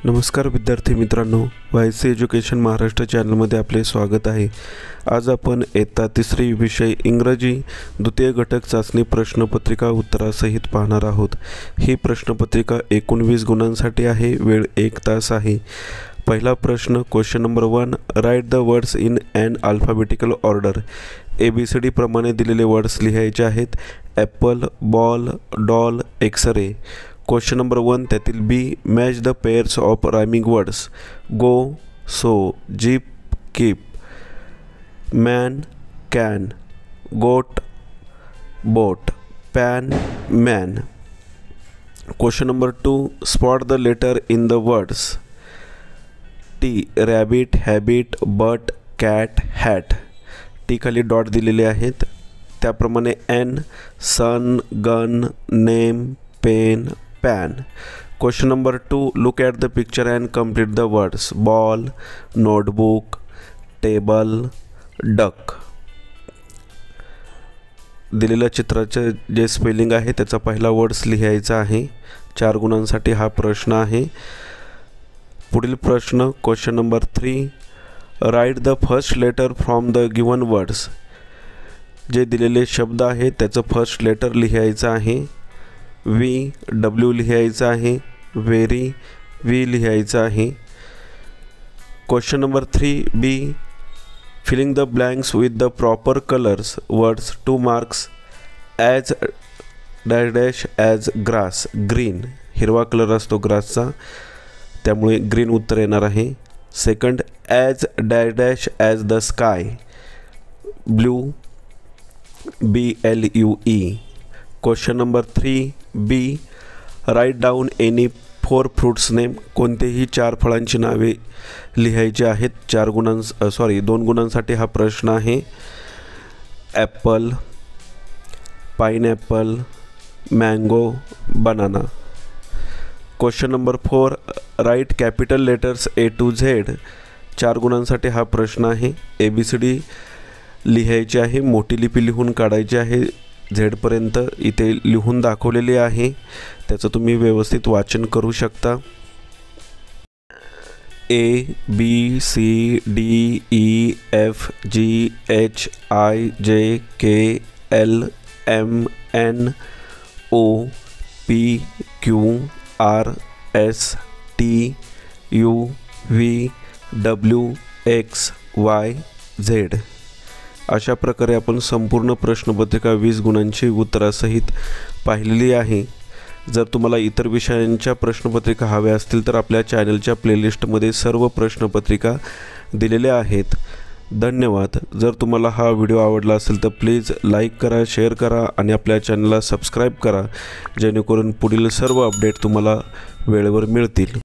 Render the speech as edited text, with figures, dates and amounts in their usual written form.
नमस्कार विद्यार्थी मित्रांनो, वायसी एज्युकेशन महाराष्ट्र चॅनलमध्ये आपले स्वागत आहे। आज आपण इयत्ता तिसरी विषय इंग्रजी द्वितीय घटक चाचणी प्रश्नपत्रिका उत्तरासहित पाहणार आहोत। ही प्रश्नपत्रिका 19 गुणांसाठी आहे। वेळ 1 तास आहे। पहिला प्रश्न, question number 1, write the words in an alphabetical order. ABCD प्रमाणे दिलेले वर्ड्स लिहायचे आहेत। Apple, ball, doll, x-ray. Question number 1 त्यातील B, match the pairs of rhyming words. Go, so, jeep, keep, man, can, goat, boat, pan, man. Question number 2, spot the letter in the words. T, rabbit, habit, but, cat, hat. T खाली dot दिलेले आहेत। त्याप्रमाणे N, sun, gun, name, pen, pan. Question number 2, look at the picture and complete the words. Ball, notebook, table, duck. दिलेल्या चित्राचे जे spelling आहे त्याचा पहिला वर्ड्स लिहायचा आहे। 4 गुणांसाठी हा प्रश्न आहे। पुढील प्रश्न, question number 3, write the first letter from the given words. जे दिलेले शब्द आहेत त्याचं फर्स्ट लेटर लिहायचं आहे। वी, डब्ल्यू लिहायचं आहे। व्हेरी, वी लिहायचं आहे। Question number 3 B, filling the blanks with the proper colours words 2 marks. As dash dash as grass, green, हिरवा कलर असतो ग्रासचा त्यामुळे ग्रीन उत्तर येणार आहे। Second, as dash dash as the sky, blue, BLUE। Question number 3 B, write down any 4 fruits name. कोणतेही 4 फळांची नावे लिहायची आहेत। 2 गुणांसाठी हा प्रश्न आहे। Apple, pineapple, mango, banana. Question number 4, write capital letters A to Z। 4 गुणांसाठी हा प्रश्न आहे। ABCD लिहायची आहे, मोठी लिपी लिहून काढायची आहे। झेडपर्यंत इथे लिहून दाखवलेले आहे, त्याचं तुम्ही व्यवस्थित वाचन करू शकता। ABCDEFGHIJKLMNOPQRSTUVWXYZ। अशा प्रकारे आपण संपूर्ण प्रश्नपत्रिका 20 गुणांची उत्तरासहित पाहिलेली आहे। जर तुम्हाला इतर विषयांच्या प्रश्नपत्रिका हव्या असतील तर आपल्या चॅनलच्या प्लेलिस्टमध्ये सर्व प्रश्नपत्रिका दिलेल्या आहेत। धन्यवाद। जर तुम्हाला हा व्हिडिओ आवडला असेल तर प्लीज लाईक करा, शेअर करा आणि आपल्या चॅनलला सबस्क्राईब करा, जेणेकरून पुढील सर्व अपडेट तुम्हाला वेळेवर मिळतील।